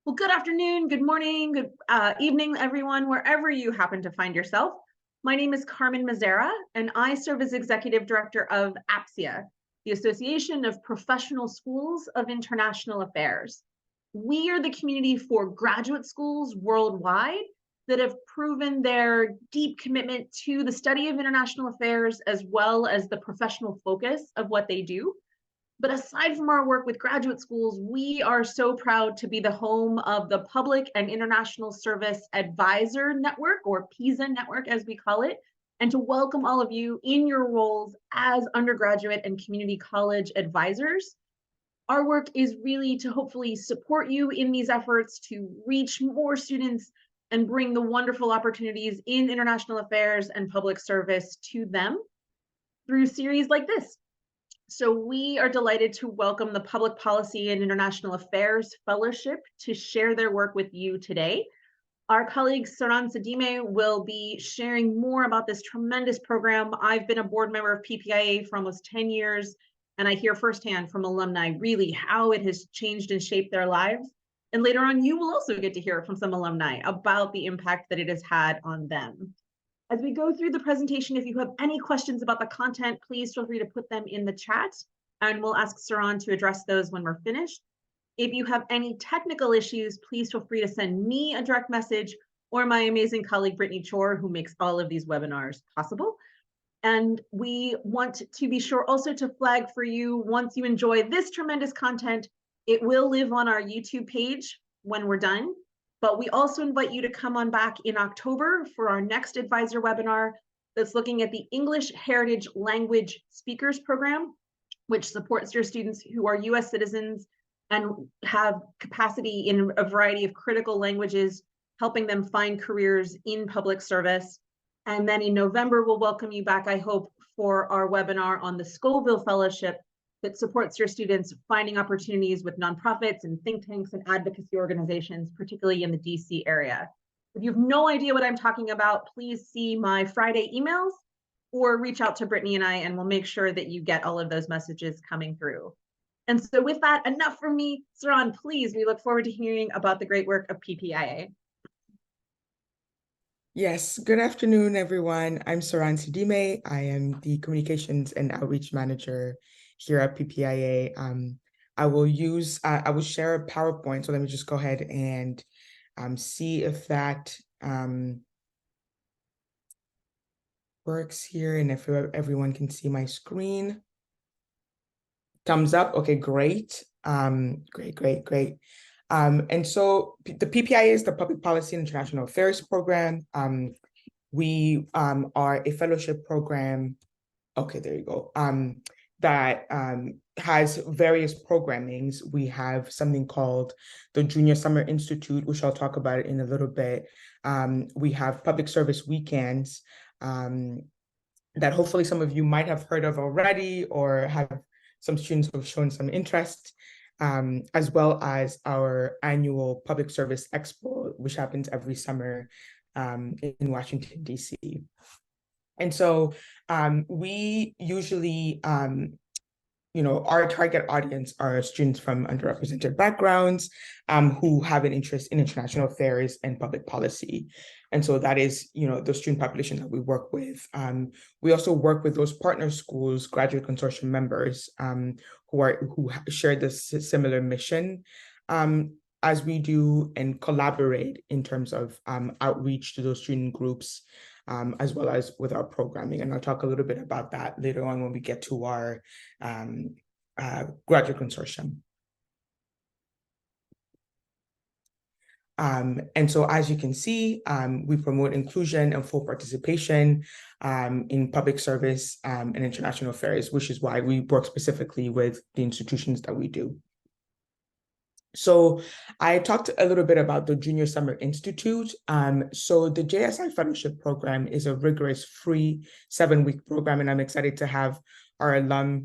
Well, good afternoon, good morning, good evening, everyone, wherever you happen to find yourself. My name is Carmen Mazzara, and I serve as Executive Director of APSIA, the Association of Professional Schools of International Affairs. We are the community for graduate schools worldwide that have proven their deep commitment to the study of international affairs, as well as the professional focus of what they do. But aside from our work with graduate schools, we are so proud to be the home of the Public and International Service Advisor Network, or PISA network as we call it, and to welcome all of you in your roles as undergraduate and community college advisors. Our work is really to hopefully support you in these efforts to reach more students and bring the wonderful opportunities in international affairs and public service to them through series like this. So we are delighted to welcome the Public Policy and International Affairs Fellowship to share their work with you today. Our colleague Saran Sadime will be sharing more about this tremendous program. I've been a board member of PPIA for almost 10 years, and I hear firsthand from alumni really how it has changed and shaped their lives. And later on, you will also get to hear from some alumni about the impact that it has had on them. As we go through the presentation, if you have any questions about the content, please feel free to put them in the chat, and we'll ask Saran to address those when we're finished. If you have any technical issues, please feel free to send me a direct message or my amazing colleague, Brittany Chor, who makes all of these webinars possible. And we want to be sure also to flag for you, once you enjoy this tremendous content, it will live on our YouTube page when we're done. But we also invite you to come on back in October for our next advisor webinar that's looking at the English Heritage Language Speakers Program, which supports your students who are US citizens and have capacity in a variety of critical languages, helping them find careers in public service. And then in November, we'll welcome you back, I hope, for our webinar on the Scoville Fellowship that supports your students finding opportunities with nonprofits and think tanks and advocacy organizations, particularly in the DC area. If you have no idea what I'm talking about, please see my Friday emails or reach out to Brittany and I, and we'll make sure that you get all of those messages coming through. And so with that, enough from me. Saran, please, we look forward to hearing about the great work of PPIA. Yes, good afternoon, everyone. I'm Saran Sadime. I am the Communications and Outreach Manager here at PPIA. I will share a PowerPoint. So let me just go ahead and see if that works here and if everyone can see my screen. Thumbs up. Okay, great. Great. And so the PPIA is the Public Policy and International Affairs Program. We are a fellowship program. Okay, there you go. That has various programmings. We have something called the Junior Summer Institute, which I'll talk about in a little bit. We have public service weekends that hopefully some of you might have heard of already or have some students who have shown some interest, as well as our annual Public Service Expo, which happens every summer in Washington, DC. And so we usually, our target audience are students from underrepresented backgrounds who have an interest in international affairs and public policy. And so that is, the student population that we work with. We also work with those partner schools, graduate consortium members who share this similar mission as we do, and collaborate in terms of outreach to those student groups, as well as with our programming. And I'll talk a little bit about that later on when we get to our graduate consortium. And so as you can see, we promote inclusion and full participation in public service and international affairs, which is why we work specifically with the institutions that we do. So I talked a little bit about the Junior Summer Institute. So the JSI Fellowship Program is a rigorous free 7-week program, and I'm excited to have our alumni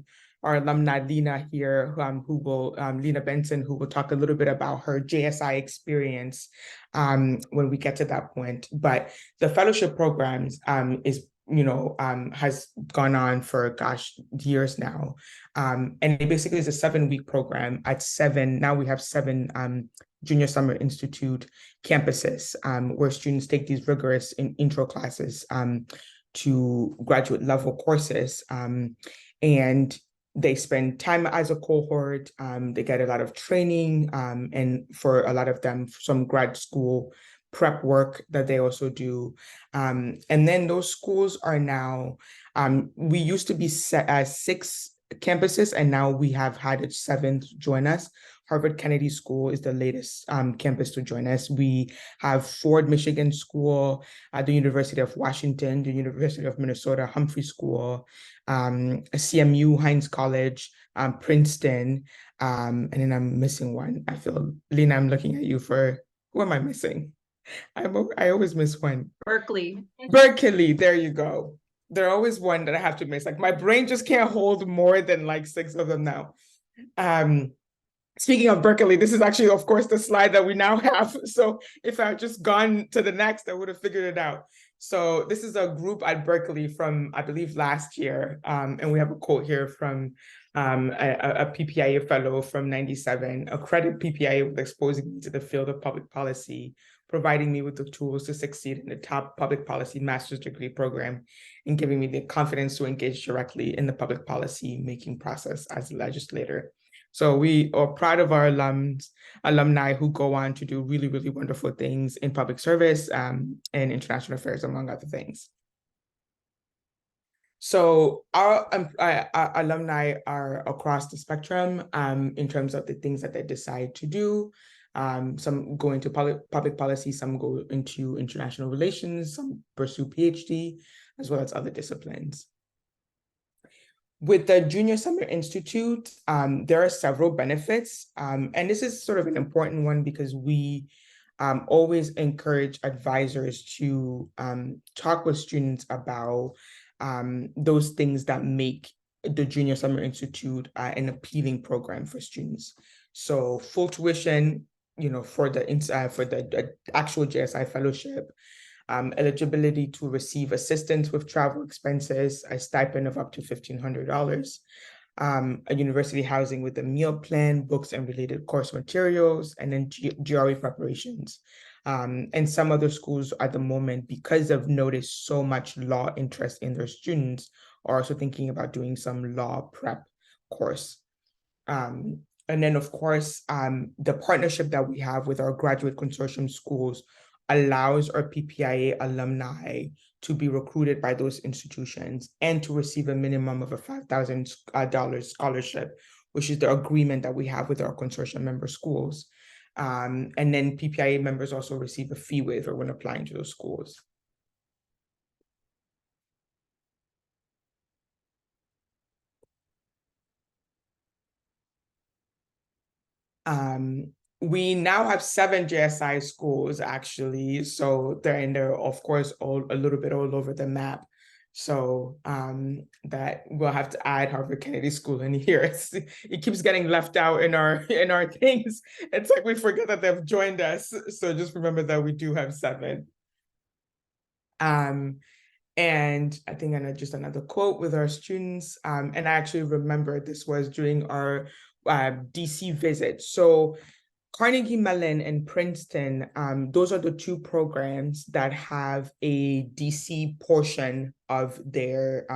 Lena here, Lena Benson, who will talk a little bit about her JSI experience when we get to that point. But the fellowship programs is has gone on for, gosh, years now. And it basically is a 7-week program at now we have 7 Junior Summer Institute campuses where students take these rigorous intro classes to graduate level courses. And they spend time as a cohort. They get a lot of training, and for a lot of them, some grad school prep work that they also do. And then those schools are now, we used to be 6 campuses, and now we have had a 7th join us. Harvard Kennedy School is the latest campus to join us. We have Ford Michigan School, the University of Washington, the University of Minnesota Humphrey School, CMU, Heinz College, Princeton, and then I'm missing one. I feel, Lena, I'm looking at you for, who am I missing? I always miss one. Berkeley. Berkeley, there you go. There always one that I have to miss. Like my brain just can't hold more than like 6 of them now. Speaking of Berkeley, this is actually, of course, the slide that we now have. So if I had just gone to the next, I would have figured it out. So this is a group at Berkeley from, I believe, last year. And we have a quote here from a PPIA fellow from 97, a credit PPIA with exposing me to the field of public policy, providing me with the tools to succeed in the top public policy master's degree program, and giving me the confidence to engage directly in the public policy making process as a legislator. So we are proud of our alumni who go on to do really, really wonderful things in public service and international affairs, among other things. So our alumni are across the spectrum in terms of the things that they decide to do. Some go into public policy, some go into international relations, some pursue PhD, as well as other disciplines. With the Junior Summer Institute, there are several benefits, and this is sort of an important one because we always encourage advisors to talk with students about those things that make the Junior Summer Institute an appealing program for students. So full tuition, for the actual JSI fellowship, eligibility to receive assistance with travel expenses, a stipend of up to $1,500, a university housing with a meal plan, books and related course materials, and then GRE preparations. And some other schools at the moment, because they've noticed so much law interest in their students, are also thinking about doing some law prep course. And then, of course, the partnership that we have with our graduate consortium schools allows our PPIA alumni to be recruited by those institutions and to receive a minimum of a $5,000 scholarship, which is the agreement that we have with our consortium member schools. And then PPIA members also receive a fee waiver when applying to those schools. We now have 7 JSI schools, actually. So they're of course, all a little bit all over the map. So that we'll have to add Harvard Kennedy School in here. It keeps getting left out in our things. It's like we forget that they've joined us. So just remember that we do have 7. And I think just another quote with our students. And I actually remember this was during our DC visit. So Carnegie Mellon and Princeton, those are the 2 programs that have a DC portion of their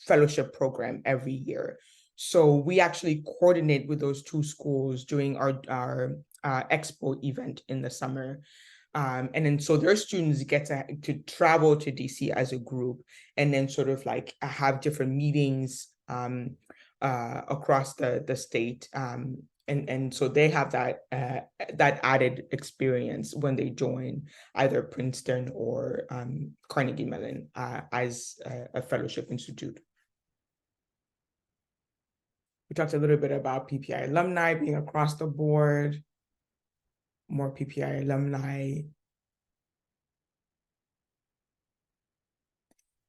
fellowship program every year. So we actually coordinate with those 2 schools during our expo event in the summer. And then so their students get to travel to DC as a group and then sort of like have different meetings across the state. And so they have that added experience when they join either Princeton or Carnegie Mellon as a fellowship institute. We talked a little bit about PPI alumni being across the board, more PPI alumni.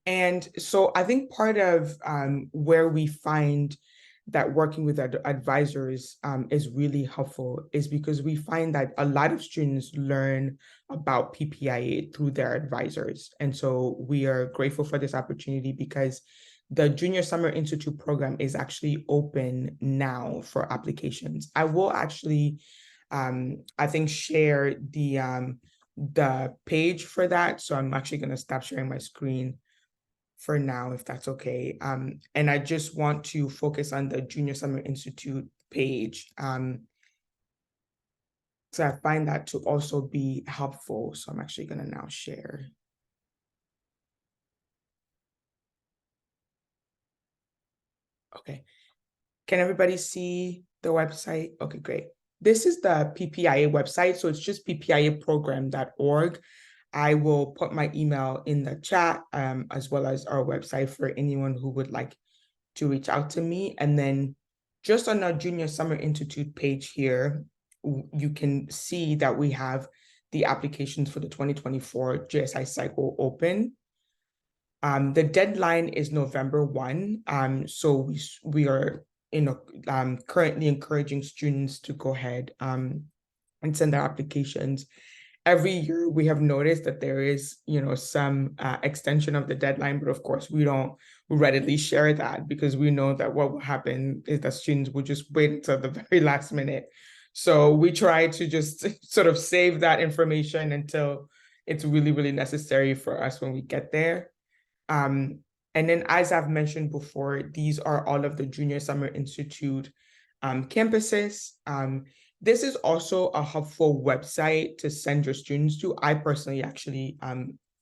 And so I think part of where we find that working with advisors is really helpful is because we find that a lot of students learn about PPIA through their advisors. And so we are grateful for this opportunity because the Junior Summer Institute program is actually open now for applications. I will actually, I think, share the page for that. So I'm actually going to stop sharing my screen for now, if that's okay. And I just want to focus on the Junior Summer Institute page. So I find that to also be helpful. So I'm actually going to now share. Okay. Can everybody see the website? Okay, great. This is the PPIA website. So it's just ppiaprogram.org. I will put my email in the chat, as well as our website for anyone who would like to reach out to me. And then just on our Junior Summer Institute page here, you can see that we have the applications for the 2024 JSI cycle open. The deadline is November 1. So we are currently encouraging students to go ahead and send their applications. Every year we have noticed that there is, some extension of the deadline, but of course we don't readily share that because we know that what will happen is that students will just wait until the very last minute. So we try to just sort of save that information until it's really, really necessary for us when we get there. And then, as I've mentioned before, these are all of the Junior Summer Institute campuses. This is also a helpful website to send your students to. I personally actually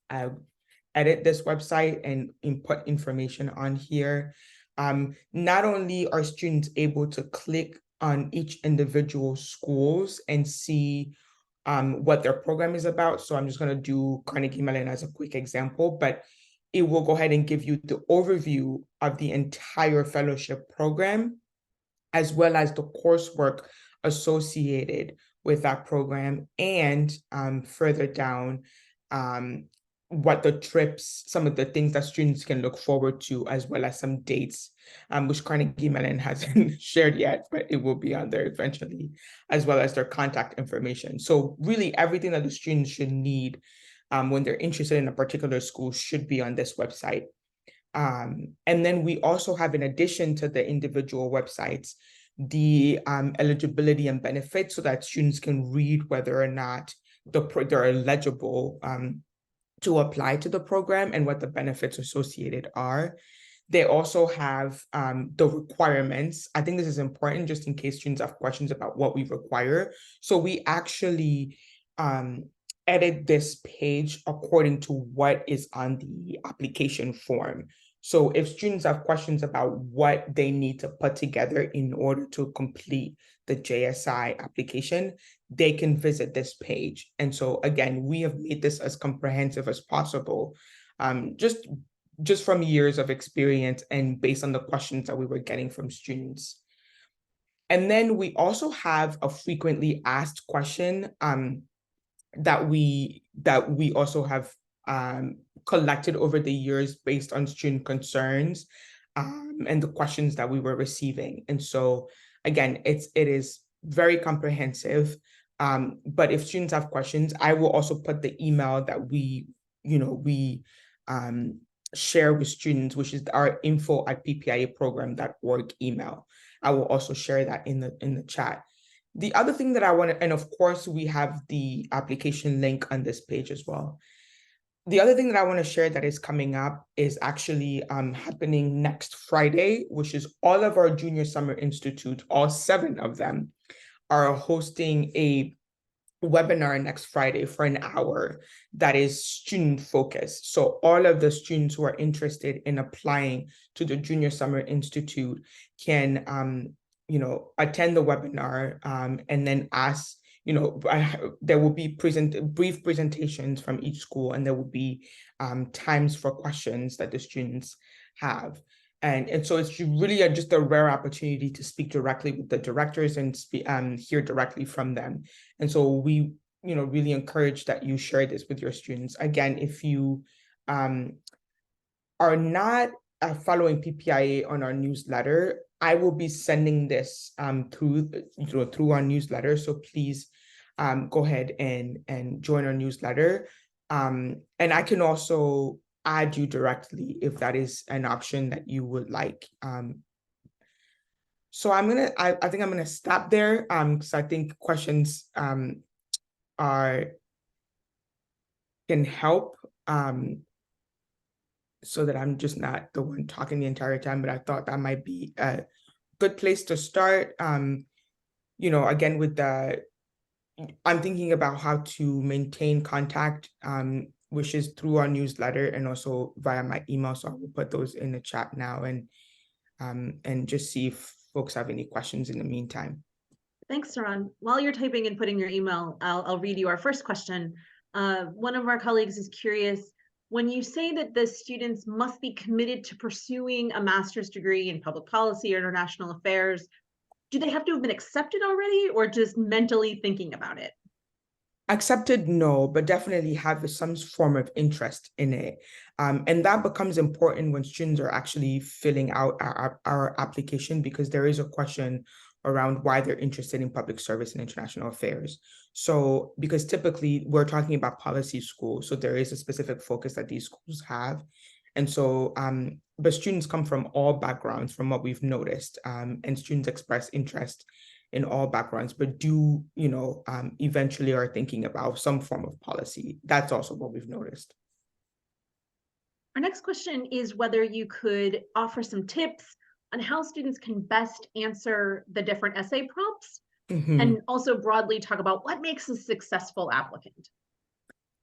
edit this website and input information on here. Not only are students able to click on each individual schools and see what their program is about. So I'm just going to do Carnegie Mellon as a quick example, but it will go ahead and give you the overview of the entire fellowship program, as well as the coursework associated with that program, and further down, what the trips, some of the things that students can look forward to, as well as some dates, which Carnegie Mellon hasn't shared yet, but it will be on there eventually, as well as their contact information. So really everything that the students should need when they're interested in a particular school should be on this website. And then we also have, in addition to the individual websites, the eligibility and benefits so that students can read whether or not they're eligible to apply to the program and what the benefits associated are. They also have the requirements. I think this is important just in case students have questions about what we require. So we actually edit this page according to what is on the application form. So if students have questions about what they need to put together in order to complete the JSI application, they can visit this page. And so again, we have made this as comprehensive as possible, just from years of experience and based on the questions that we were getting from students. And then we also have a frequently asked question that we also have collected over the years based on student concerns and the questions that we were receiving. And so again, it is very comprehensive. But if students have questions, I will also put the email that we share with students, which is our info@ppiaprogram.org email. I will also share that in the chat. The other thing that I want to, and of course we have the application link on this page as well. The other thing that I want to share that is coming up is actually happening next Friday, which is all of our Junior Summer Institute, all 7 of them, are hosting a webinar next Friday for an hour that is student focused. So all of the students who are interested in applying to the Junior Summer Institute can attend the webinar and then ask, there will be brief presentations from each school, and there will be times for questions that the students have. And so it's really just a rare opportunity to speak directly with the directors and hear directly from them. And so we, really encourage that you share this with your students. Again, if you are not following PPIA on our newsletter, I will be sending this through our newsletter. So please go ahead and join our newsletter. And I can also add you directly if that is an option that you would like. So I think I'm gonna stop there because I think questions are can help so that I'm just not the one talking the entire time, but I thought that might be a good place to start. Again, I'm thinking about how to maintain contact, which is through our newsletter and also via my email. So I will put those in the chat now and just see if folks have any questions in the meantime. Thanks, Saran. While you're typing and putting your email, I'll read you our first question. One of our colleagues is curious, when you say that the students must be committed to pursuing a master's degree in public policy or international affairs, do they have to have been accepted already or just mentally thinking about it? Accepted, no, but definitely have some form of interest in it. And that becomes important when students are actually filling out our application, because there is a question around why they're interested in public service and international affairs. So, because typically we're talking about policy schools, so there is a specific focus that these schools have. And so, but students come from all backgrounds from what we've noticed, and students express interest in all backgrounds, but eventually are thinking about some form of policy. That's also what we've noticed. Our next question is whether you could offer some tips on how students can best answer the different essay prompts, and also broadly talk about what makes a successful applicant.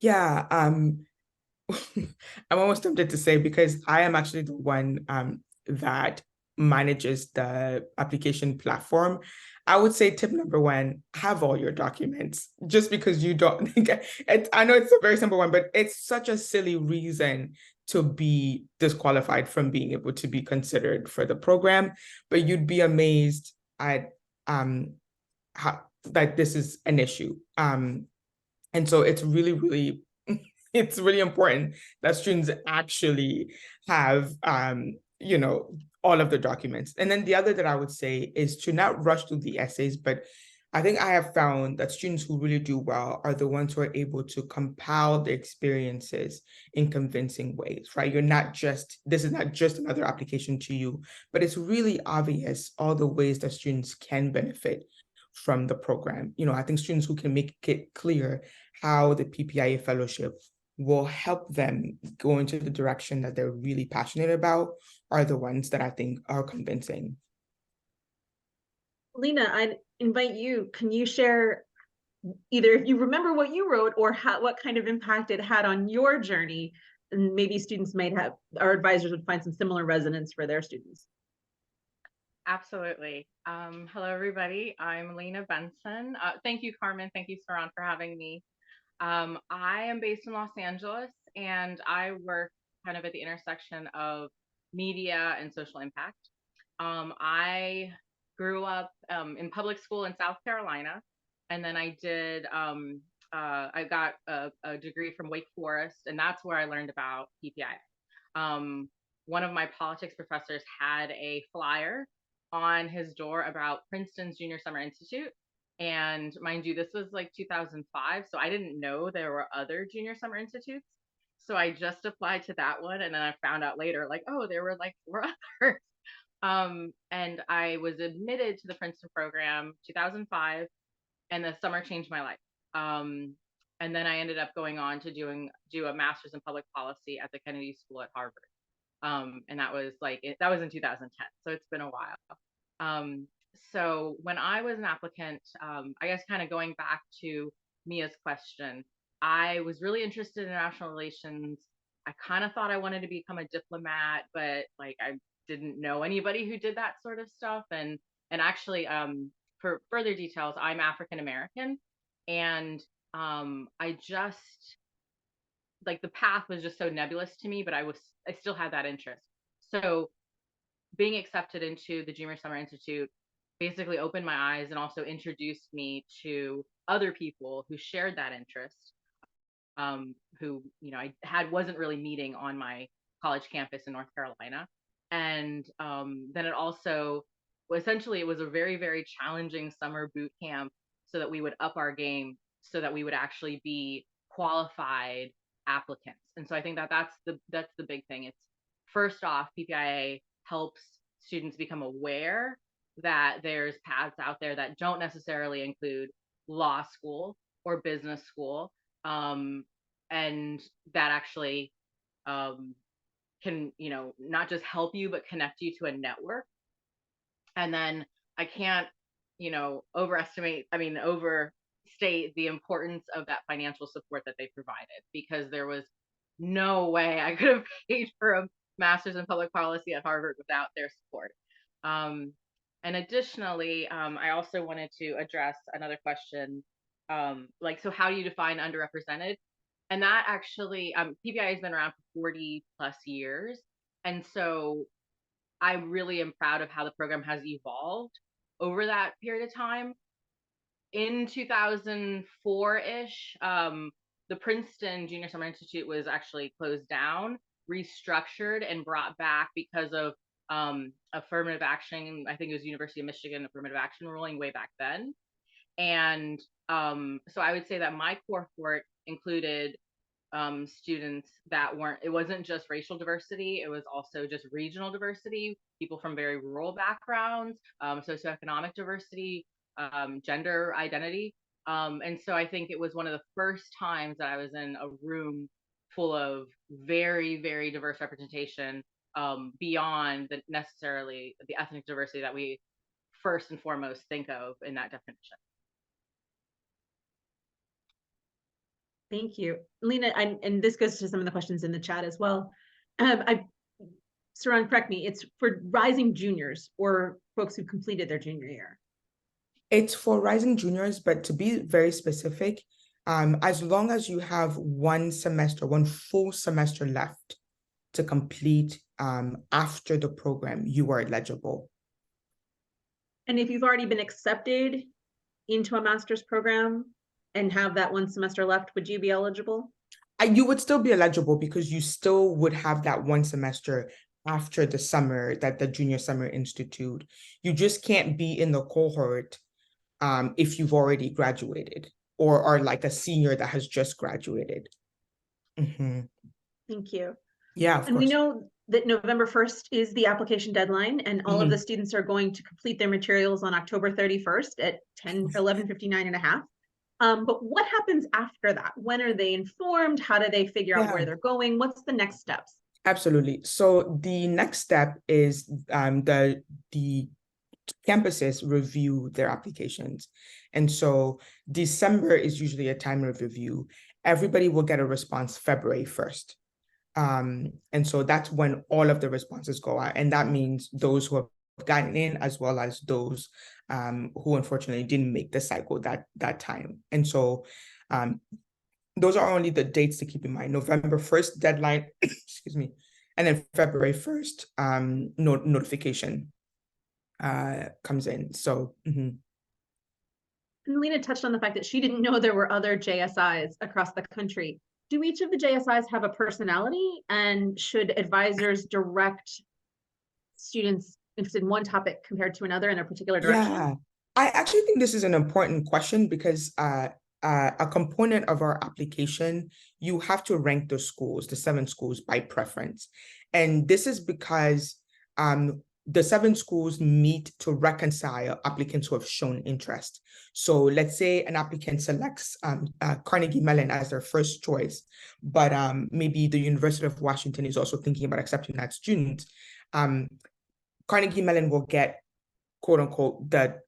Yeah, I'm almost tempted to say, because I am actually the one that manages the application platform. I would say tip number one, have all your documents, just because you don't think I know it's a very simple one, but it's such a silly reason to be disqualified from being able to be considered for the program. But you'd be amazed at how that this is an issue. And so it's really, really it's really important that students actually have all of the documents. And then the other that I would say is to not rush through the essays, but I think I have found that students who really do well are the ones who are able to compile the experiences in convincing ways, right? This is not just another application to you, but it's really obvious all the ways that students can benefit from the program. I think students who can make it clear how the PPIA fellowship will help them go into the direction that they're really passionate about are the ones that I think are convincing. Lena, I'd invite you, can you share either if you remember what you wrote or what kind of impact it had on your journey, and maybe students might have, our advisors would find some similar resonance for their students. Absolutely. Hello, everybody. I'm Lena Benson. Thank you, Carmen. Thank you, Saran, for having me. I am based in Los Angeles, and I work kind of at the intersection of media and social impact. I grew up in public school in South Carolina, and then I got a degree from Wake Forest, and that's where I learned about PPIA. One of my politics professors had a flyer on his door about Princeton's Junior Summer Institute. And mind you, this was like 2005. So I didn't know there were other junior summer institutes. So I just applied to that one. And then I found out later, like, oh, there were like 4 others. And I was admitted to the Princeton program 2005. And the summer changed my life. And then I ended up going on to do a master's in public policy at the Kennedy School at Harvard. And that was in 2010. So it's been a while. So when I was an applicant, I guess kind of going back to Mia's question, I was really interested in international relations. I kind of thought I wanted to become a diplomat, but like I didn't know anybody who did that sort of stuff. And actually, for further details, I'm African American, and I just like the path was just so nebulous to me, but I still had that interest. So being accepted into the Junior Summer Institute basically opened my eyes and also introduced me to other people who shared that interest, who I wasn't really meeting on my college campus in North Carolina. And then it also essentially it was a very, very challenging summer boot camp so that we would up our game, so that we would actually be qualified applicants. And so I think that that's the big thing. It's first off, PPIA helps students become aware that there's paths out there that don't necessarily include law school or business school, and that actually can, you know, not just help you, but connect you to a network. And then I can't, you know, overstate the importance of that financial support that they provided, because there was no way I could have paid for a master's in public policy at Harvard without their support. And additionally, I also wanted to address another question, like, so how do you define underrepresented? And that actually, PPI has been around for 40 plus years. And so I really am proud of how the program has evolved over that period of time. In 2004-ish, the Princeton Junior Summer Institute was actually closed down, restructured, and brought back because of affirmative action. I think it was University of Michigan affirmative action ruling way back then. And so I would say that my cohort included students that weren't, it wasn't just racial diversity, it was also just regional diversity, people from very rural backgrounds, socioeconomic diversity, gender identity. And so I think it was one of the first times that I was in a room full of very, very diverse representation, beyond the necessarily the ethnic diversity that we first and foremost think of in that definition. Thank you, Lena. And this goes to some of the questions in the chat as well. Saran, correct me, it's for rising juniors or folks who completed their junior year. It's for rising juniors, but to be very specific, as long as you have one full semester left to complete after the program, you are eligible. And if you've already been accepted into a master's program and have that one semester left, would you be eligible? You would still be eligible, because you still would have that one semester after the summer, that the Junior Summer Institute. You just can't be in the cohort if you've already graduated or are like a senior that has just graduated. Mm-hmm. Thank you. Yeah, of and course. We know that November 1st is the application deadline, and all of the students are going to complete their materials on October 31st at 11:59 and a half. But what happens after that? When are they informed? How do they figure out where they're going? What's the next steps? Absolutely. So the next step is the campuses review their applications. And so December is usually a time of review. Everybody will get a response February 1st. And so that's when all of the responses go out. And that means those who have gotten in, as well as those who unfortunately didn't make the cycle that time. And so those are only the dates to keep in mind. November 1st deadline, excuse me, and then February 1st notification comes in. So And Lena touched on the fact that she didn't know there were other JSIs across the country. Do each of the JSIs have a personality, and should advisors direct students interested in one topic compared to another in a particular direction? Yeah, I actually think this is an important question, because a component of our application, you have to rank the 7 schools by preference. And this is because the 7 schools meet to reconcile applicants who have shown interest. So let's say an applicant selects Carnegie Mellon as their first choice, but maybe the University of Washington is also thinking about accepting that student. Carnegie Mellon will get, quote unquote, the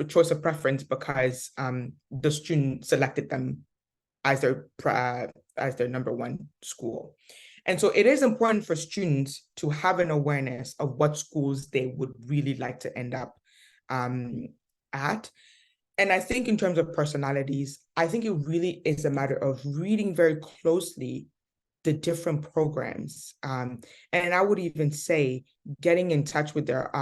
choice of preference because the student selected them as their number one school. And so it is important for students to have an awareness of what schools they would really like to end up at. And I think in terms of personalities, I think it really is a matter of reading very closely the different programs. And I would even say getting in touch with their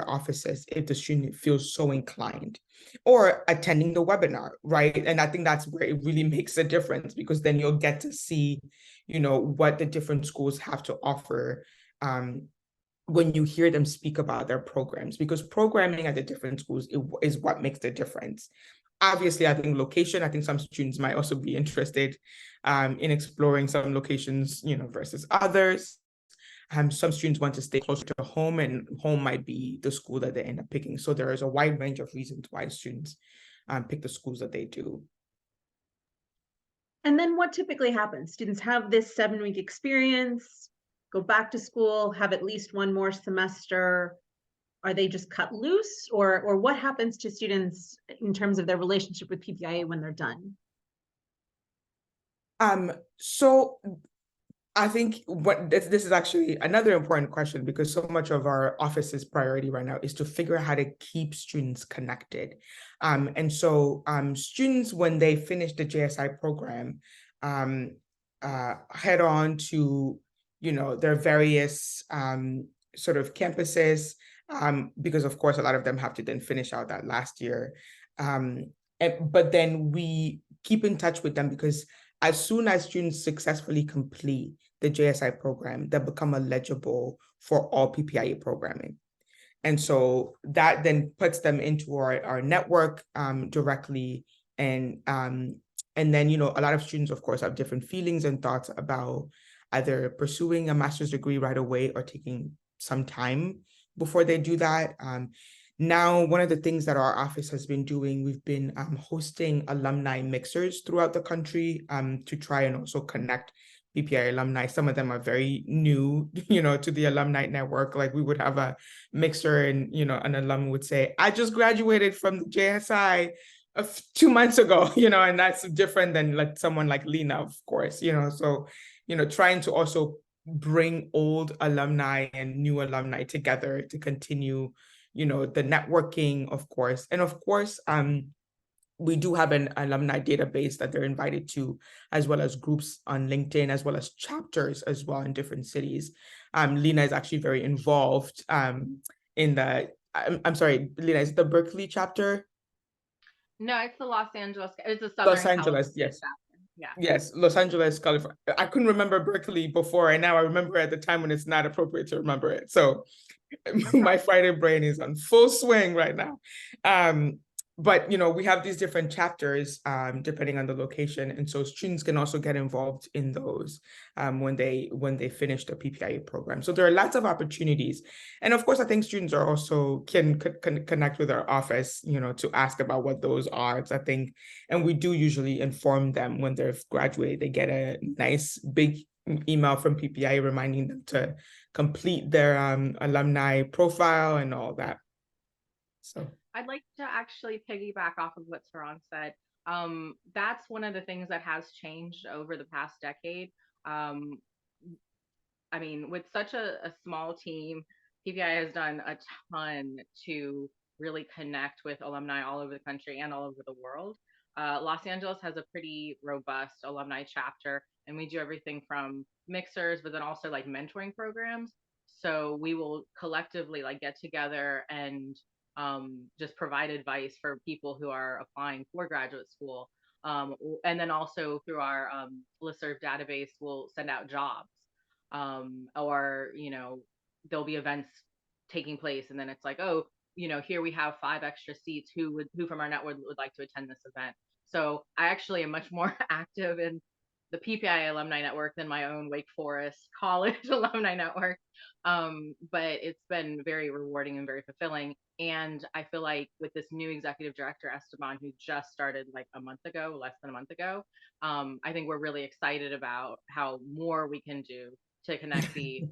offices if the student feels so inclined, or attending the webinar, right? And I think that's where it really makes a difference, because then you'll get to see, what the different schools have to offer when you hear them speak about their programs, because programming at the different schools is what makes the difference. Obviously, I think location, I think some students might also be interested in exploring some locations, versus others. Some students want to stay closer to home, and home might be the school that they end up picking. So there is a wide range of reasons why students pick the schools that they do. And then what typically happens? Students have this 7-week experience, go back to school, have at least one more semester. Are they just cut loose, or what happens to students in terms of their relationship with PPIA when they're done? So I think this is actually another important question, because so much of our office's priority right now is to figure out how to keep students connected. And so students, when they finish the JSI program, head on to, their various sort of campuses, because of course, a lot of them have to then finish out that last year. But then we keep in touch with them, because as soon as students successfully complete the JSI program, they become eligible for all PPIA programming. And so that then puts them into our network directly. And then, a lot of students, of course, have different feelings and thoughts about either pursuing a master's degree right away or taking some time before they do that. Now, one of the things that our office has been doing, we've been hosting alumni mixers throughout the country to try and also connect PPIA alumni. Some of them are very new, to the alumni network. Like we would have a mixer and, an alum would say, I just graduated from the JSI 2 months ago, and that's different than like someone like Lena, of course, so, trying to also bring old alumni and new alumni together to continue the networking, of course. And of course, we do have an alumni database that they're invited to, as well as groups on LinkedIn, as well as chapters as well in different cities. Lena is actually very involved in the, I'm sorry, Lena, is it the Berkeley chapter? No, it's the Los Angeles, it's the Los Southern Angeles, California yes. chapter. Yeah. Yes, Los Angeles, California. I couldn't remember Berkeley before, and now I remember at the time when it's not appropriate to remember it. So my Friday brain is on full swing right now. But we have these different chapters depending on the location, and so students can also get involved in those when they finish the PPIA program. So there are lots of opportunities, and of course, I think students are also can connect with our office, to ask about what those are. Because I think, and we do usually inform them when they've graduated. They get a nice big email from PPIA reminding them to complete their alumni profile and all that. So I'd like to actually piggyback off of what Saran said. That's one of the things that has changed over the past decade. I mean, with such a small team, PPI has done a ton to really connect with alumni all over the country and all over the world. Los Angeles has a pretty robust alumni chapter, and we do everything from mixers, but then also like mentoring programs. So we will collectively like get together and just provide advice for people who are applying for graduate school. And then also through our listserv database, we'll send out jobs. Or there'll be events taking place, and then it's like, oh, here we have 5 extra seats. Who from our network would like to attend this event? So I actually am much more active in the PPIA alumni network than my own Wake Forest College alumni network. But it's been very rewarding and very fulfilling. And I feel like with this new executive director, Esteban, who just started like a month ago, less than a month ago, I think we're really excited about how more we can do to connect the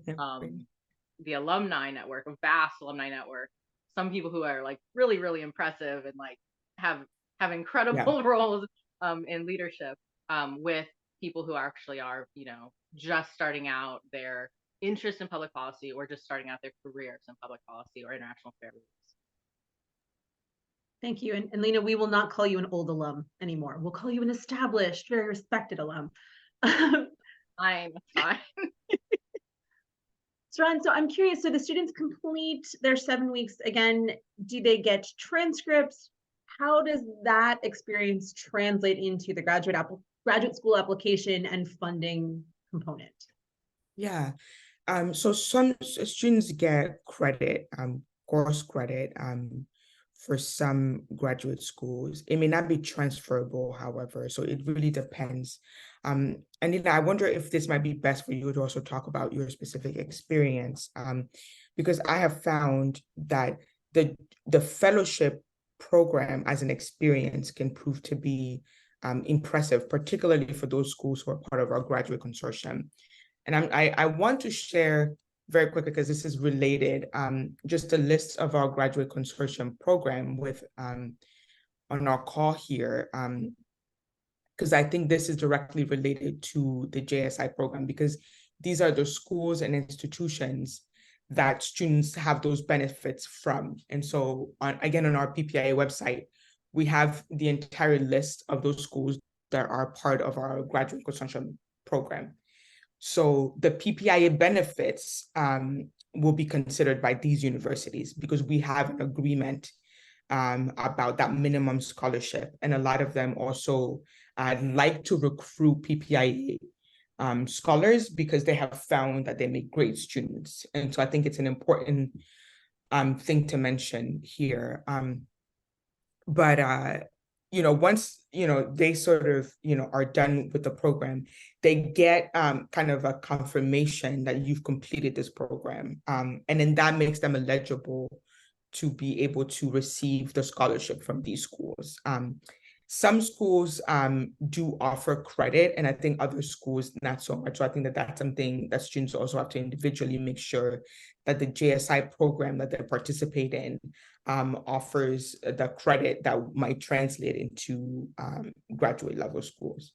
alumni network, a vast alumni network. Some people who are like really, really impressive and like have incredible roles in leadership with people who actually are, just starting out their interest in public policy or just starting out their careers in public policy or international affairs. Thank you. And Lena, we will not call you an old alum anymore. We'll call you an established, very respected alum. Fine. Saran, so I'm curious, so the students complete their 7 weeks. Again, do they get transcripts? How does that experience translate into the graduate school application and funding component? Yeah. So some students get credit, course credit, for some graduate schools. It may not be transferable, however, so it really depends. And I wonder if this might be best for you to also talk about your specific experience, because I have found that the fellowship program as an experience can prove to be impressive, particularly for those schools who are part of our graduate consortium. And I want to share very quickly, because this is related, just a list of our graduate consortium program with on our call here, because I think this is directly related to the JSI program, because these are the schools and institutions that students have those benefits from. And so again, on our PPIA website, we have the entire list of those schools that are part of our graduate consortium program. So the PPIA benefits will be considered by these universities because we have an agreement about that minimum scholarship. And a lot of them also like to recruit PPIA scholars because they have found that they make great students. And so I think it's an important thing to mention here. But once they sort of are done with the program, they get kind of a confirmation that you've completed this program, and then that makes them eligible to be able to receive the scholarship from these schools. Some schools do offer credit, and I think other schools not so much. So I think that that's something that students also have to individually make sure that the JSI program that they participate in offers the credit that might translate into graduate level schools.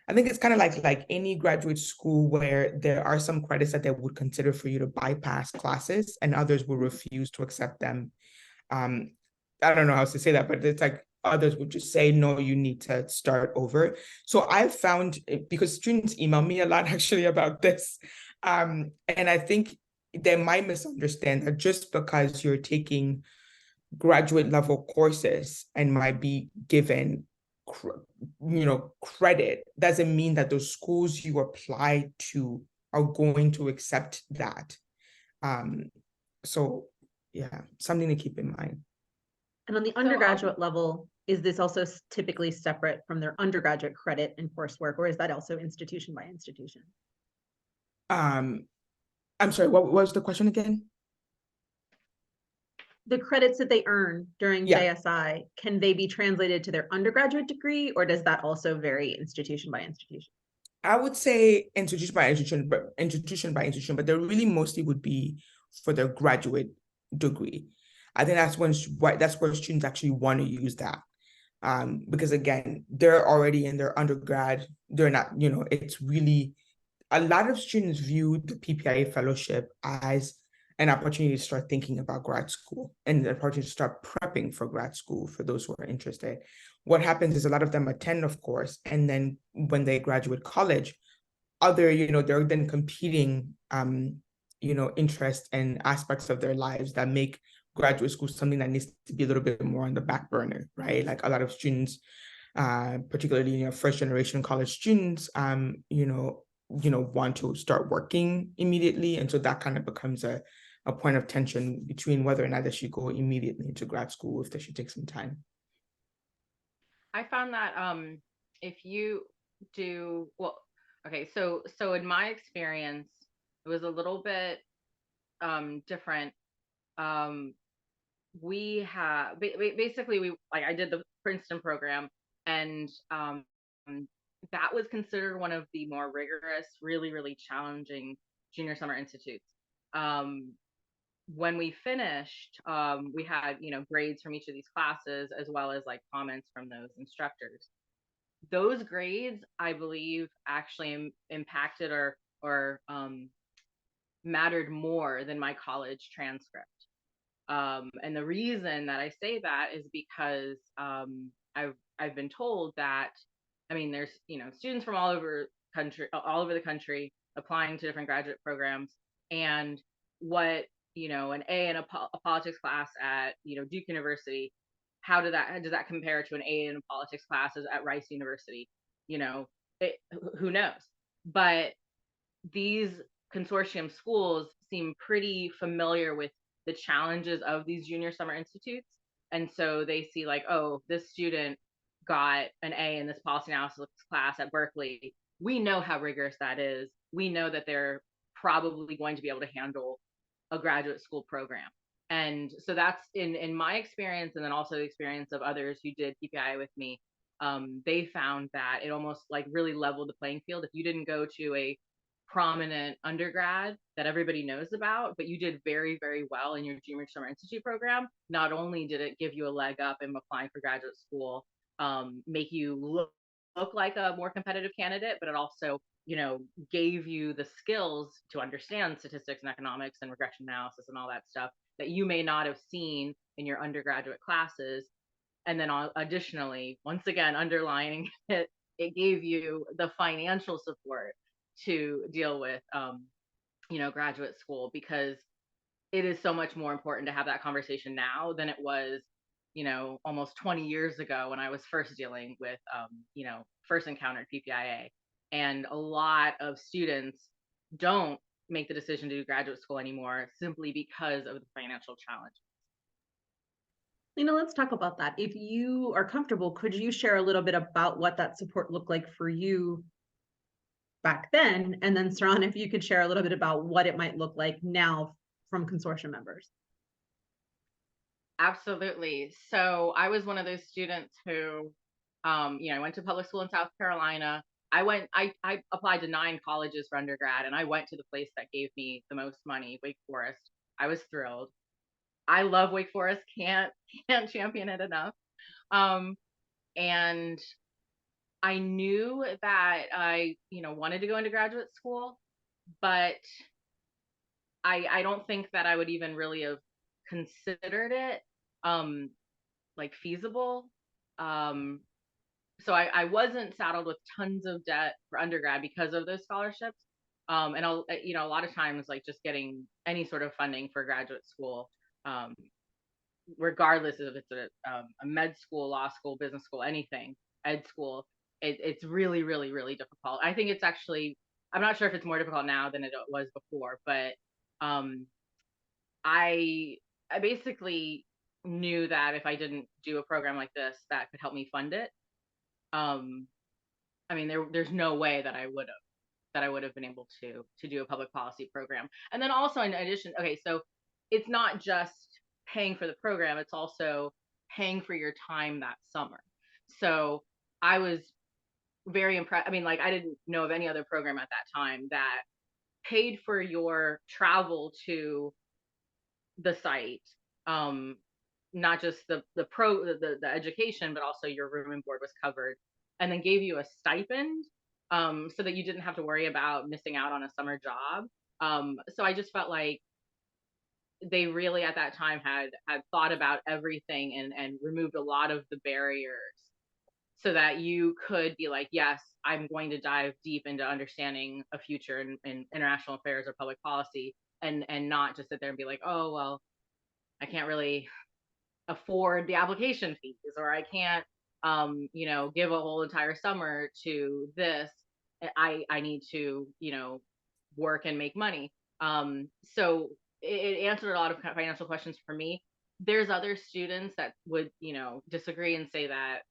I think it's kind of like any graduate school where there are some credits that they would consider for you to bypass classes, and others will refuse to accept them. I don't know how to say that, but it's like others would just say, no, you need to start over. So I've found, because students email me a lot actually about this, and I think they might misunderstand that just because you're taking graduate level courses and might be given credit doesn't mean that the schools you apply to are going to accept that. So yeah, something to keep in mind. And on the undergraduate level, is this also typically separate from their undergraduate credit and coursework, or is that also institution by institution? I'm sorry, what was the question again? The credits that they earn during Yeah. JSI, can they be translated to their undergraduate degree, or does that also vary institution by institution? I would say institution by institution, but they really mostly would be for their graduate degree. I think that's where students actually want to use that. Because again, they're already in their undergrad. They're not, it's really, a lot of students view the PPIA fellowship as an opportunity to start thinking about grad school and an opportunity to start prepping for grad school for those who are interested. What happens is a lot of them attend, of course, and then when they graduate college, they're then competing, interests and aspects of their lives that make graduate school something that needs to be a little bit more on the back burner, right? Like a lot of students, particularly first generation college students, want to start working immediately, and so that kind of becomes a point of tension between whether or not they should go immediately into grad school, if they should take some time. I found that if you do well, okay, so in my experience, it was a little bit different. We have basically I did the Princeton program, and that was considered one of the more rigorous, really challenging junior summer institutes. When we finished, we had grades from each of these classes, as well as like comments from those instructors. Those grades, I believe, actually impacted or mattered more than my college transcript. And the reason that I say that is because I've been told that, I mean, there's students from all over the country applying to different graduate programs, and what an A in a politics class at Duke University, how does that compare to an A in politics classes at Rice University? Who knows? But these consortium schools seem pretty familiar with the challenges of these junior summer institutes. And so they see like, oh, this student got an A in this policy analysis class at Berkeley. We know how rigorous that is. We know that they're probably going to be able to handle a graduate school program. And so that's in my experience, and then also the experience of others who did PPIA with me. They found that it almost like really leveled the playing field. If you didn't go to a prominent undergrad that everybody knows about, but you did very, very well in your Junior Summer Institute program, not only did it give you a leg up in applying for graduate school, make you look like a more competitive candidate, but it also, gave you the skills to understand statistics and economics and regression analysis and all that stuff that you may not have seen in your undergraduate classes. And then additionally, once again, underlining it, it gave you the financial support to deal with, graduate school, because it is so much more important to have that conversation now than it was, almost 20 years ago when I was first dealing with, first encountered PPIA. And a lot of students don't make the decision to do graduate school anymore simply because of the financial challenge. Lena, let's talk about that. If you are comfortable, could you share a little bit about what that support looked like for you back then? And then Saran, if you could share a little bit about what it might look like now from consortium members. Absolutely. So I was one of those students who, I went to public school in South Carolina. I applied to 9 colleges for undergrad, and I went to the place that gave me the most money, Wake Forest. I was thrilled. I love Wake Forest. Can't champion it enough. And I knew that I, wanted to go into graduate school, but I don't think that I would even really have considered it like feasible. So I wasn't saddled with tons of debt for undergrad because of those scholarships. And a lot of times, like just getting any sort of funding for graduate school, regardless of if it's a med school, law school, business school, anything, ed school, it's really, really, really difficult. I think it's actually, I'm not sure if it's more difficult now than it was before, but I basically knew that if I didn't do a program like this that could help me fund it, there's no way that I would have been able to do a public policy program. And then also in addition, okay, so it's not just paying for the program, it's also paying for your time that summer. So I was very impressed. I didn't know of any other program at that time that paid for your travel to the site, not just the education, but also your room and board was covered, and then gave you a stipend, so that you didn't have to worry about missing out on a summer job. So I just felt like they really at that time had thought about everything and removed a lot of the barriers so that you could be like, yes, I'm going to dive deep into understanding a future in international affairs or public policy, and not just sit there and be like, oh, well, I can't really afford the application fees, or I can't, give a whole entire summer to this. I need to, work and make money. So it answered a lot of financial questions for me. There's other students that would, disagree and say that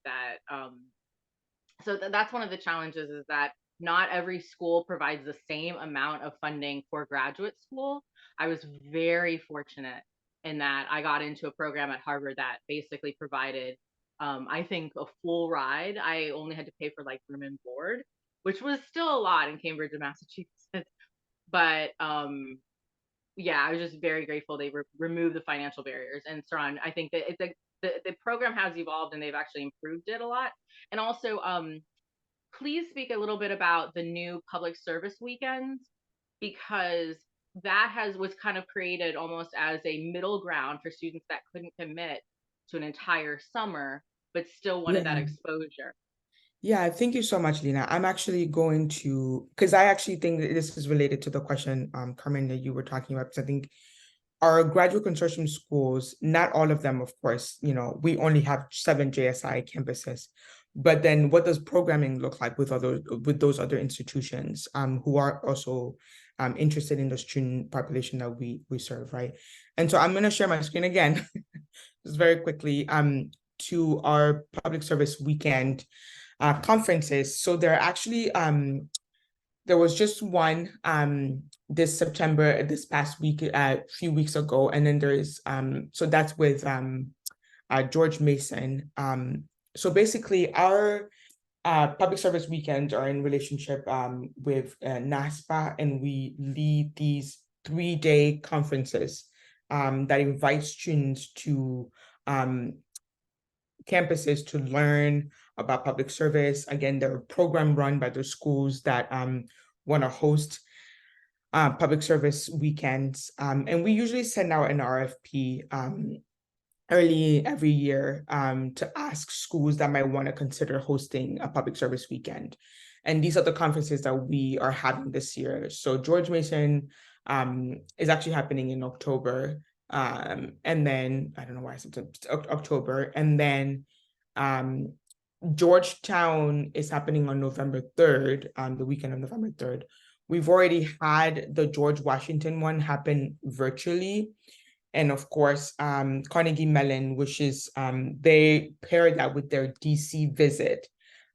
so that's one of the challenges, is that not every school provides the same amount of funding for graduate school. I was very fortunate in that I got into a program at Harvard that basically provided, I think, a full ride. I only had to pay for like room and board, which was still a lot in Cambridge and Massachusetts. But yeah, I was just very grateful they removed the financial barriers. And Saran, I think that the program has evolved and they've actually improved it a lot. And also, please speak a little bit about the new public service weekends, because that was kind of created almost as a middle ground for students that couldn't commit to an entire summer, but still wanted that exposure. Yeah, thank you so much, Lena. I'm actually going to, because I actually think that this is related to the question, Carmen, that you were talking about, because I think our graduate consortium schools, not all of them, of course, we only have 7 JSI campuses, But then what does programming look like with those other institutions who are also interested in the student population that we serve, right? And so I'm going to share my screen again, just very quickly, to our public service weekend conferences. So there are actually there was just one this September, this past week, a few weeks ago, and then there's so that's with George Mason. So basically, our public service weekends are in relationship with NASPA, and we lead these 3-day conferences that invite students to campuses to learn about public service. Again, they're a program run by the schools that want to host public service weekends. And we usually send out an RFP early every year to ask schools that might want to consider hosting a public service weekend. And these are the conferences that we are having this year. So George Mason is actually happening in October. And then, I don't know why I said October. And then Georgetown is happening on November 3rd, the weekend of November 3rd. We've already had the George Washington one happen virtually. And of course, Carnegie Mellon, which is, they pair that with their DC visit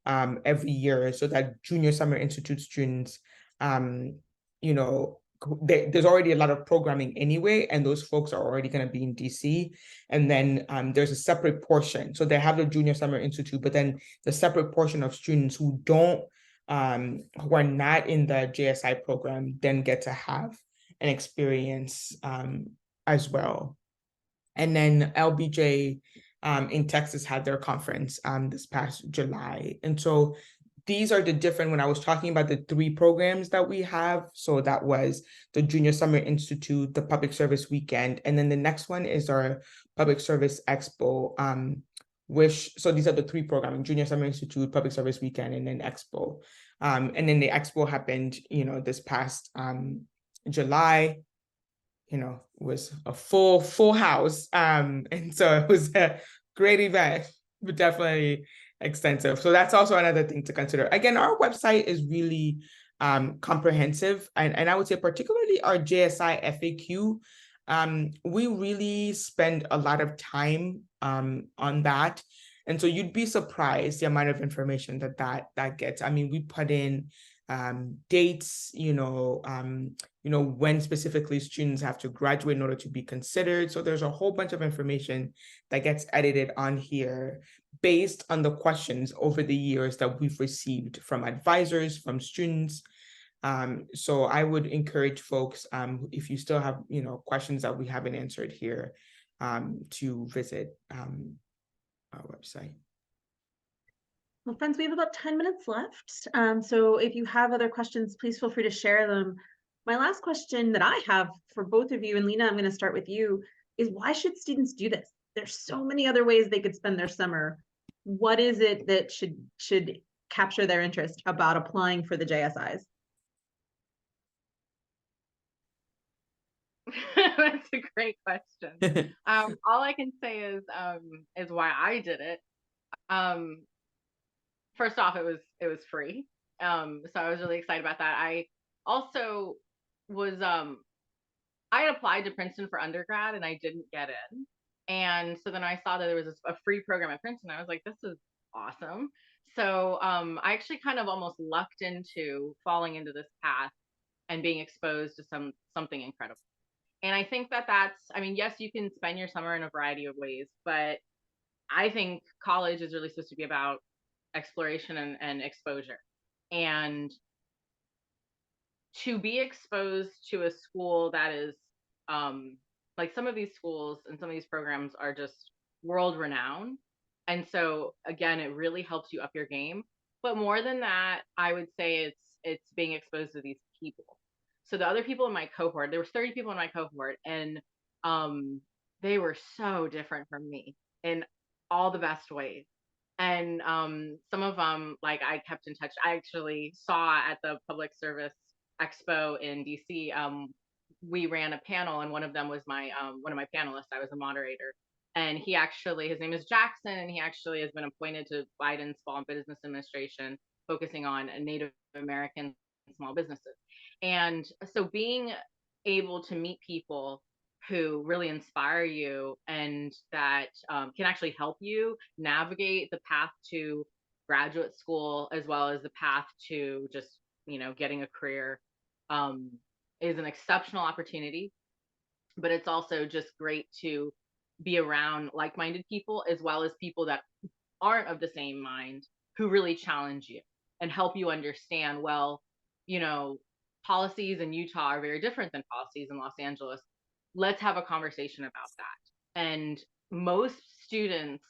every year so that Junior Summer Institute students, you know, there's already a lot of programming anyway, and those folks are already going to be in DC. And then there's a separate portion. So they have the Junior Summer Institute, but then the separate portion of students who don't, who are not in the JSI program, then get to have an experience as well. And then LBJ in Texas had their conference this past July. And so these are the different, when I was talking about the 3 programs that we have, so that was the Junior Summer Institute, the Public Service Weekend, and then the next one is our Public Service Expo, so these are the 3 programming: Junior Summer Institute, Public Service Weekend, and then Expo. And then the Expo happened, this past July. Was a full house. And so it was a great event, but definitely extensive. So that's also another thing to consider. Again, our website is really comprehensive. And I would say particularly our JSI FAQ, we really spend a lot of time on that. And so you'd be surprised the amount of information that gets. I mean, we put in dates, when specifically students have to graduate in order to be considered. So there's a whole bunch of information that gets edited on here based on the questions over the years that we've received from advisors, from students. So I would encourage folks, if you still have, questions that we haven't answered here, to visit our website. Well, friends, we have about 10 minutes left. So if you have other questions, please feel free to share them. My last question that I have for both of you, and Lena, I'm going to start with you, is why should students do this? There's so many other ways they could spend their summer. What is it that should capture their interest about applying for the JSIs? That's a great question. All I can say is why I did it. First off, it was free. So I was really excited about that. I also was I had applied to Princeton for undergrad and I didn't get in. And so then I saw that there was a free program at Princeton. I was like, this is awesome. So I actually kind of almost lucked into falling into this path and being exposed to something incredible. And I think that's, I mean, yes, you can spend your summer in a variety of ways, but I think college is really supposed to be about exploration and exposure. And to be exposed to a school that is like some of these schools and some of these programs are just world renowned. And so again, it really helps you up your game. But more than that, I would say it's being exposed to these people. So the other people in my cohort, there was 30 people in my cohort, and they were so different from me in all the best ways. And some of them, like, I kept in touch. I actually saw at the Public Service Expo in DC, we ran a panel, and one of them was one of my panelists. I was a moderator, And he actually, his name is Jackson, and he actually has been appointed to Biden's Small Business Administration, focusing on Native American small businesses. And so being able to meet people who really inspire you and that can actually help you navigate the path to graduate school as well as the path to just, getting a career um, is an exceptional opportunity. But it's also just great to be around like-minded people as well as people that aren't of the same mind, who really challenge you and help you understand, well, you know, policies in Utah are very different than policies in Los Angeles. Let's have a conversation about that. And most students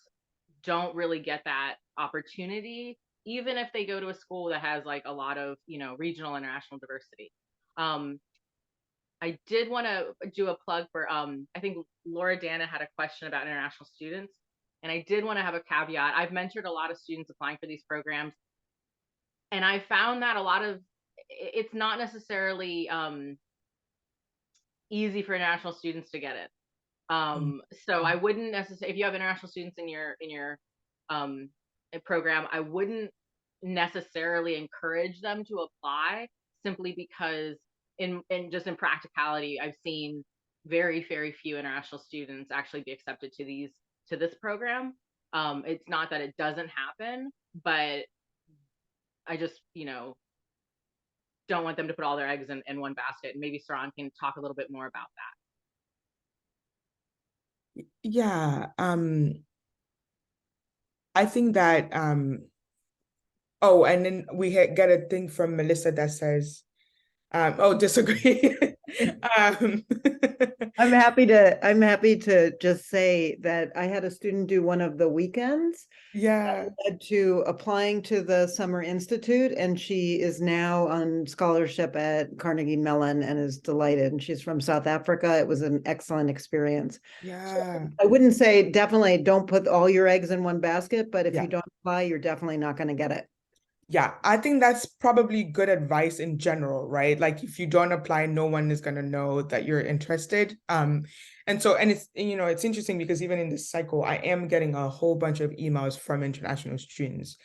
don't really get that opportunity, even if they go to a school that has like a lot of, regional international diversity. I did want to do a plug for, I think Laura Dana had a question about international students. And I did want to have a caveat. I've mentored a lot of students applying for these programs. And I found that it's not necessarily easy for international students to get it. So I wouldn't necessarily, if you have international students in your program, I wouldn't necessarily encourage them to apply, simply because in practicality, I've seen very, very few international students actually be accepted to this program. It's not that it doesn't happen, but I just, don't want them to put all their eggs in one basket. And maybe Saran can talk a little bit more about that. Yeah, I think that oh, and then we get a thing from Melissa that says disagree. um I'm happy to just say that I had a student do one of the weekends yeah, that led to applying to the Summer Institute, and she is now on scholarship at Carnegie Mellon and is delighted. And she's from South Africa. It was an excellent experience. yeah, So I wouldn't say definitely don't put all your eggs in one basket, but if Yeah. you don't apply, you're definitely not going to get it. yeah. I think that's probably good advice in general, right? Like if you don't apply, no one is gonna know that you're interested. And it's it's interesting because even in this cycle, I am getting a whole bunch of emails from international students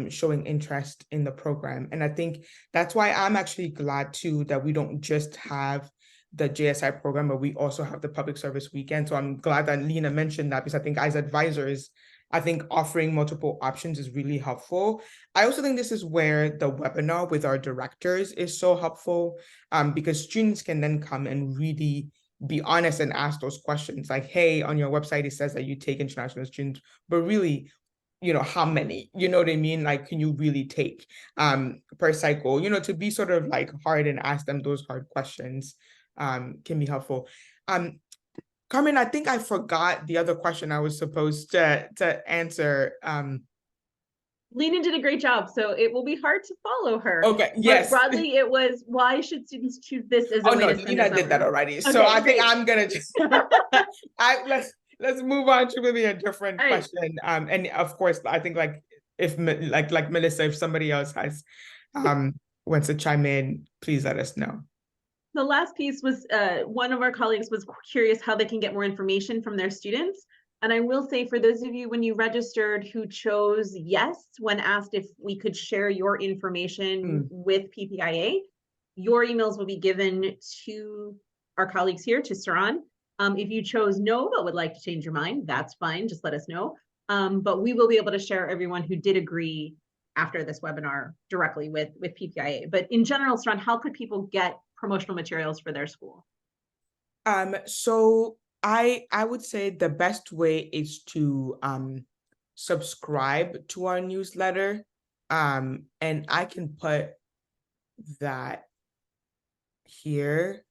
showing interest in the program. And I think that's why I'm actually glad too that we don't just have the JSI program, but we also have the public service weekend. So I'm glad that Lena mentioned that, because I think as advisors, I think offering multiple options is really helpful. I also think this is where the webinar with our directors is so helpful, because students can then come and really be honest and ask those questions like, hey, on your website, it says that you take international students, but really, how many, you know what I mean? Like, can you really take per cycle, to be sort of like hard and ask them those hard questions can be helpful. Carmen, I think I forgot the other question I was supposed to answer. Lena did a great job, so it will be hard to follow her. Okay, yes. But broadly, it was, why should students choose this as a way to spend Lena their did that summer? already. Okay, So I think great. I'm gonna just let's move on to maybe a different question. And of course, I think like if like Melissa, if somebody else has wants to chime in, please let us know. The last piece was one of our colleagues was curious how they can get more information from their students. And I will say, for those of you when you registered who chose yes when asked if we could share your information with PPIA, your emails will be given to our colleagues here, to Saran. If you chose no but would like to change your mind, that's fine, just let us know. But we will be able to share everyone who did agree after this webinar directly with PPIA. But in general, Saran, how could people get promotional materials for their school? So I would say the best way is to subscribe to our newsletter. And I can put that here.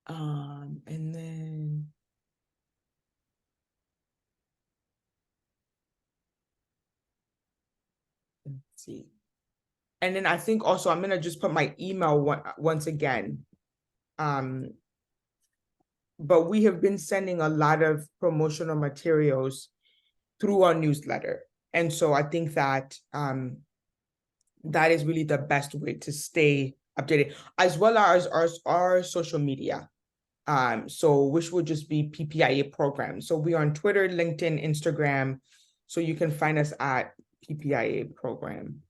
And then let's see. And then I think also I'm gonna just put my email once again. But we have been sending a lot of promotional materials through our newsletter. And so I think that that is really the best way to stay updated, as well as our social media. So which would just be PPIA program. So we are on Twitter, LinkedIn, Instagram. So you can find us at PPIA program.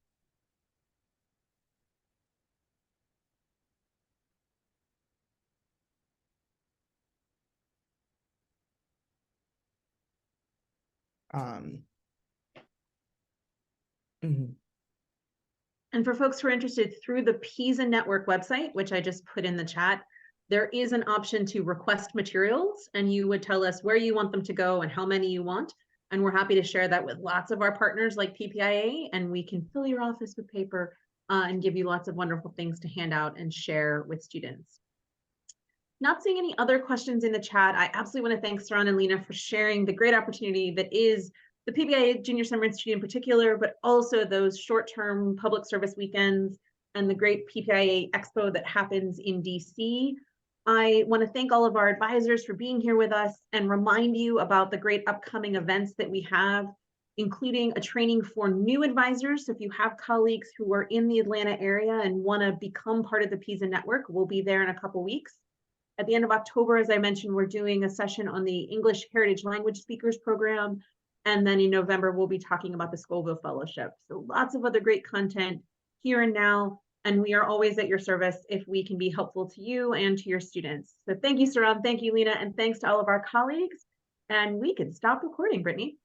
Mhm. And for folks who are interested, through the PISA network website, which I just put in the chat, there is an option to request materials, and you would tell us where you want them to go and how many you want. And we're happy to share that with lots of our partners like PPIA, and we can fill your office with paper and give you lots of wonderful things to hand out and share with students. Not seeing any other questions in the chat, I absolutely want to thank Saran and Lena for sharing the great opportunity that is the PPIA Junior Summer Institute in particular, but also those short-term public service weekends and the great PPIA Expo that happens in DC. I want to thank all of our advisors for being here with us and remind you about the great upcoming events that we have, including a training for new advisors. So if you have colleagues who are in the Atlanta area and want to become part of the PISA network, we'll be there in a couple weeks. At the end of October, as I mentioned, we're doing a session on the English Heritage Language Speakers Program. And then in November, we'll be talking about the Scoville Fellowship. So lots of other great content here and now. And we are always at your service if we can be helpful to you and to your students. So thank you, Saran, thank you, Lena, and thanks to all of our colleagues. And we can stop recording, Brittany.